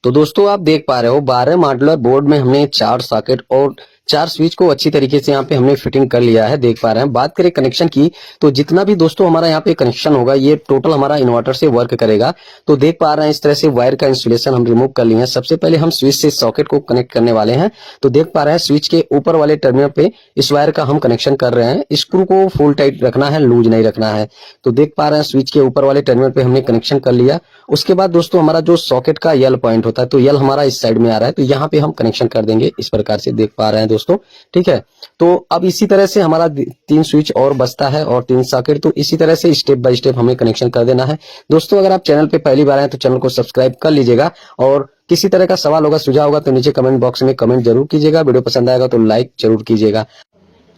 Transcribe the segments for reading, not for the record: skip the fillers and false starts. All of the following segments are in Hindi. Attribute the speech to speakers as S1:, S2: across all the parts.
S1: तो दोस्तों आप देख पा रहे हो 12 मॉड्यूलर बोर्ड में हमने 4 सॉकेट और 4 स्विच को अच्छी तरीके से यहाँ पे हमने फिटिंग कर लिया है। देख पा रहे हैं। बात करें कनेक्शन की तो जितना भी दोस्तों हमारा यहाँ पे कनेक्शन होगा ये टोटल हमारा इन्वर्टर से वर्क करेगा। तो देख पा रहे हैं इस तरह से वायर का इंसुलेशन हम रिमूव कर लिए हैं। सबसे पहले हम स्विच से सॉकेट को कनेक्ट करने वाले हैं। तो देख पा रहे हैं स्विच के ऊपर वाले टर्मिनल पे इस वायर का हम कनेक्शन कर रहे हैं। स्क्रू को फुल टाइट रखना है, लूज नहीं रखना है। तो देख पा रहे हैं स्विच के ऊपर वाले टर्मिनल पे हमने कनेक्शन कर लिया। उसके बाद दोस्तों हमारा जो सॉकेट का यल पॉइंट होता है तो यल हमारा इस साइड में आ रहा है, तो यहाँ पे हम कनेक्शन कर देंगे इस प्रकार से। देख पा रहे हैं दोस्तों, ठीक है। तो अब इसी तरह से हमारा 3 स्विच और बचता है और 3 सॉकेट। तो इसी तरह से स्टेप बाय स्टेप हमें कनेक्शन कर देना है। दोस्तों अगर आप चैनल पे पहली बार आए तो चैनल को सब्सक्राइब कर लीजिएगा और किसी तरह का सवाल होगा, सुझाव होगा तो नीचे कमेंट बॉक्स में कमेंट जरूर कीजिएगा। वीडियो पसंद आएगा तो लाइक जरूर कीजिएगा।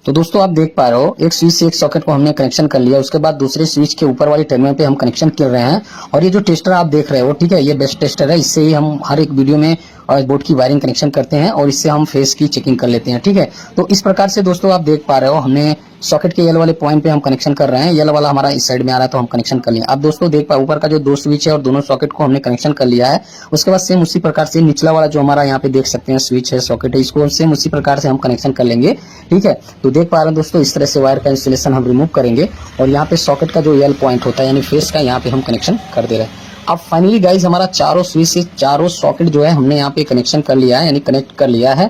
S1: तो दोस्तों आप देख पा रहे हो एक स्विच से एक सॉकेट को हमने कनेक्शन कर लिया। उसके बाद दूसरे स्विच के ऊपर वाली टर्मिनल पे हम कनेक्शन कर रहे हैं। और ये जो टेस्टर आप देख रहे हो, ठीक है, ये बेस्ट टेस्टर है। इससे ही हम हर एक वीडियो में बोर्ड की वायरिंग कनेक्शन करते हैं और इससे हम फेस की चेकिंग कर लेते हैं, ठीक है। तो इस प्रकार से दोस्तों आप देख पा रहे हो हमने सॉकेट के यल वाले पॉइंट पे हम कनेक्शन कर रहे हैं। यल वाला हमारा इस साइड में आ रहा है तो हम कनेक्शन कर लिया। अब दोस्तों देख पा ऊपर का जो 2 स्विच है और दोनों सॉकेट को हमने कनेक्शन कर लिया है। उसके बाद सेम उसी प्रकार से निचला वाला जो हमारा यहाँ पे देख सकते हैं स्विच है, सॉकेट है, इसको सेम उसी प्रकार से हम कनेक्शन कर लेंगे, ठीक है। तो देख पा रहे हैं दोस्तों इस तरह से वायर का इंसुलेशन हम रिमूव करेंगे और यहाँ पे सॉकेट का जो यल पॉइंट होता है यानी फेस का, यहाँ पे हम कनेक्शन कर दे रहे हैं। अब फाइनली गाइज हमारा चारों स्विच से चारों सॉकेट जो है हमने यहाँ पे कनेक्शन कर लिया है, यानी कनेक्ट कर लिया है।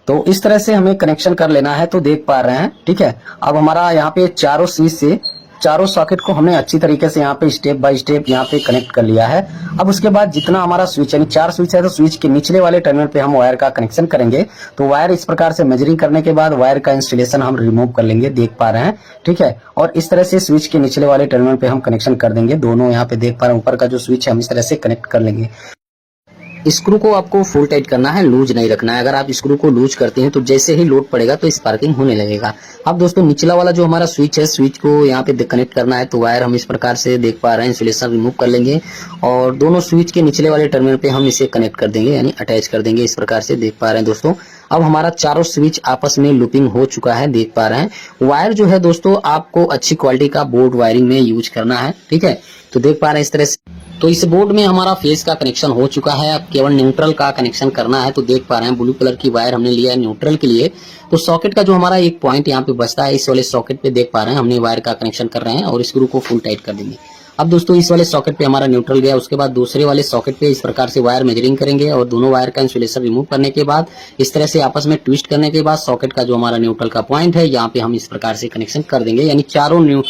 S1: तो इस तरह से हमें कनेक्शन कर लेना है। तो देख पा रहे हैं, ठीक है। अब हमारा यहाँ पे चारों स्विच से चारों सॉकेट को हमने अच्छी तरीके से यहाँ पे स्टेप बाय स्टेप यहाँ पे कनेक्ट कर लिया है। अब उसके बाद जितना हमारा स्विच यानी 4 स्विच है तो स्विच के निचले वाले टर्मिनल पे हम वायर का कनेक्शन करेंगे। तो वायर इस प्रकार से मेजरिंग करने के बाद वायर का इंस्टॉलेशन हम रिमूव कर लेंगे, देख पा रहे हैं, ठीक है। और इस तरह से स्विच के निचले वाले टर्मिनल पे हम कनेक्शन कर देंगे। दोनों यहाँ पे देख पा रहे हैं ऊपर का जो स्विच है हम इस तरह से कनेक्ट कर लेंगे। स्क्रू को आपको फुल टाइट करना है, लूज नहीं रखना है। अगर आप स्क्रू को लूज करते हैं तो जैसे ही लोड पड़ेगा तो स्पार्किंग होने लगेगा। अब दोस्तों निचला वाला जो हमारा स्विच है, स्विच को यहाँ पे कनेक्ट करना है। तो वायर हम इस प्रकार से देख पा रहे हैं इंसुलेशन रिमूव कर लेंगे और दोनों स्विच के निचले वाले टर्मिनल पे हम इसे कनेक्ट कर देंगे यानी अटैच कर देंगे इस प्रकार से। देख पा रहे हैं दोस्तों अब हमारा चारों स्विच आपस में लूपिंग हो चुका है, देख पा रहे हैं। वायर जो है दोस्तों आपको अच्छी क्वालिटी का बोर्ड वायरिंग में यूज करना है, ठीक है। तो देख पा रहे हैं इस तरह से। तो इस बोर्ड में हमारा फेस का कनेक्शन हो चुका है, अब केवल न्यूट्रल का कनेक्शन करना है। तो देख पा रहे हैं ब्लू कलर की वायर हमने लिया है न्यूट्रल के लिए। तो सॉकेट का जो हमारा एक पॉइंट यहाँ पे बचता है, इस वाले सॉकेट पे देख पा रहे हैं हमने वायर का कनेक्शन कर रहे हैं और स्क्रू को फुल टाइट कर देंगे। अब दोस्तों इस वाले सॉकेट पे हमारा न्यूट्रल गया। उसके बाद दूसरे वाले सॉकेट पे इस प्रकार से वायर मेजरिंग करेंगे और दोनों वायर का इंसुलेशन रिमूव करने के बाद इस तरह से आपस में ट्विस्ट करने के बाद सॉकेट का जो हमारा न्यूट्रल का पॉइंट है यहाँ पे हम इस प्रकार से कनेक्शन कर देंगे, यानी चारों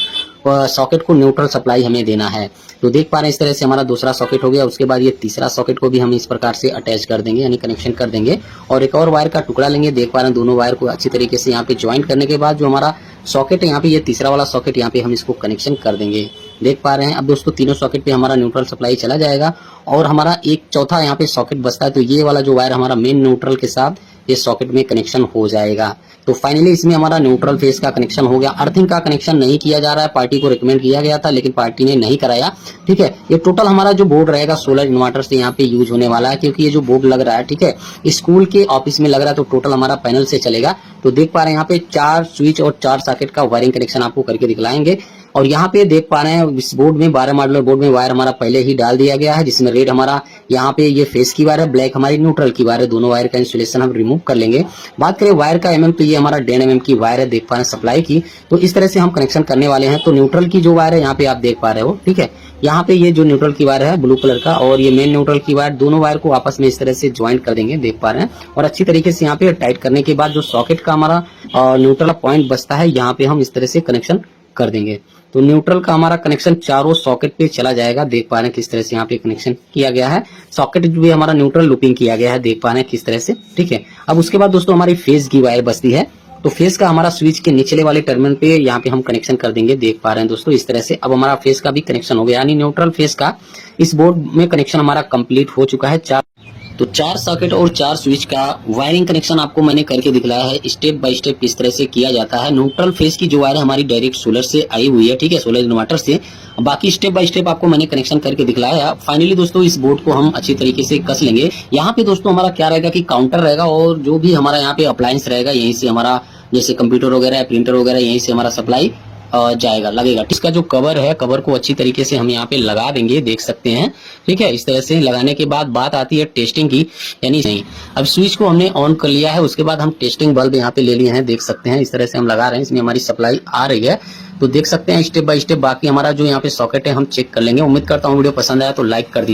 S1: सॉकेट को न्यूट्रल सप्लाई हमें देना है। तो देख पा रहे हैं इस तरह से हमारा दूसरा सॉकेट हो गया। उसके बाद ये तीसरा सॉकेट को भी हम इस प्रकार से अटैच कर देंगे यानी कनेक्शन कर देंगे और एक और वायर का टुकड़ा लेंगे। देख पा रहे हैं दोनों वायर को अच्छी तरीके से यहाँ पे ज्वाइंट करने के बाद जो हमारा सॉकेट है यहाँ पे, ये तीसरा वाला सॉकेट यहाँ पे हम इसको कनेक्शन कर देंगे, देख पा रहे हैं। अब दोस्तों तीनों सॉकेट पे हमारा न्यूट्रल सप्लाई चला जाएगा और हमारा एक चौथा यहाँ पे सॉकेट बचता है। तो ये वाला जो वायर हमारा मेन न्यूट्रल के साथ ये सॉकेट में कनेक्शन हो जाएगा। तो फाइनली इसमें हमारा न्यूट्रल फेस का कनेक्शन हो गया। अर्थिंग का कनेक्शन नहीं किया जा रहा है, पार्टी को रिकमेंड किया गया था लेकिन पार्टी ने नहीं कराया, ठीक है। ये टोटल हमारा जो बोर्ड रहेगा सोलर इन्वर्टर से यहाँ पे यूज होने वाला है, क्योंकि ये जो बोर्ड लग रहा है, ठीक है, स्कूल के ऑफिस में लग रहा है। तो टोटल हमारा पैनल से चलेगा। तो देख पा रहे हैं यहाँ पे 4 स्विच और 4 सॉकेट का वायरिंग कनेक्शन आपको करके दिखलाएंगे। और यहाँ पे देख पा रहे हैं इस बोर्ड में 12 मॉड्यूलर बोर्ड में वायर हमारा पहले ही डाल दिया गया है, जिसमें रेड हमारा यहाँ पे ये फेस की वायर है, ब्लैक हमारी न्यूट्रल की वायर है। दोनों वायर का इंसुलेशन हम रिमूव कर लेंगे। बात करें वायर का mm, तो ये हमारा 1.5 mm की वायर है, देख पा रहे हैं सप्लाई की। तो इस तरह से हम कनेक्शन करने वाले हैं। तो न्यूट्रल की जो वायर है यहाँ पे आप देख पा रहे हो, ठीक है, यहाँ पे ये जो न्यूट्रल की वायर है ब्लू कलर का और ये मेन न्यूट्रल की वायर, दोनों वायर को आपस में इस तरह से ज्वाइंट कर देंगे, देख पा रहे हैं। और अच्छी तरीके से यहाँ पे टाइट करने के बाद जो सॉकेट का हमारा न्यूट्रल पॉइंट बचता है यहाँ पे हम इस तरह से कनेक्शन कर देंगे। तो न्यूट्रल का हमारा कनेक्शन चारों सॉकेट पे चला जाएगा, देख पा रहे हैं किस तरह से यहाँ पे कनेक्शन किया गया है। सॉकेट भी हमारा न्यूट्रल लूपिंग किया गया है, देख पा रहे हैं किस तरह से, ठीक है। अब उसके बाद दोस्तों हमारी फेस की वायर बचती है। तो फेस का हमारा स्विच के निचले वाले टर्मिनल पे यहाँ पे हम कनेक्शन कर देंगे, देख पा रहे हैं दोस्तों इस तरह से। अब हमारा फेस का भी कनेक्शन हो गया, यानी न्यूट्रल फेस का इस बोर्ड में कनेक्शन हमारा कंप्लीट हो चुका है। 4 सॉकेट और 4 स्विच का वायरिंग कनेक्शन आपको मैंने करके दिखलाया है। स्टेप बाय स्टेप किस तरह से किया जाता है। न्यूट्रल फेस की जो वायर हमारी डायरेक्ट सोलर से आई हुई है, ठीक है, सोलर इन्वर्टर से। बाकी स्टेप बाय स्टेप आपको मैंने कनेक्शन करके दिखलाया। फाइनली दोस्तों इस बोर्ड को हम अच्छी तरीके से कस लेंगे। यहाँ पे दोस्तों हमारा क्या रहेगा कि काउंटर रहेगा और जो भी हमारा यहाँ पे अप्लायंस रहेगा यहीं से हमारा, जैसे कंप्यूटर वगैरह, प्रिंटर वगैरह, यहीं से हमारा सप्लाई जाएगा, लगेगा। इसका जो कवर है, कवर को अच्छी तरीके से हम यहाँ पे लगा देंगे, देख सकते हैं। ठीक है, इस तरह से लगाने के बाद बात आती है टेस्टिंग की, यानी नहीं। अब स्विच को हमने ऑन कर लिया है, उसके बाद हम टेस्टिंग बल्ब यहाँ पे ले लिए हैं, देख सकते हैं। इस तरह से हम लगा रहे हैं, इसमें हमारी सप्लाई आ रही है, तो देख सकते हैं स्टेप बाय स्टेप। बाकी हमारा जो यहाँ पे सॉकेट है हम चेक कर लेंगे। उम्मीद करता हूँ वीडियो पसंद आया तो लाइक कर दीजिए।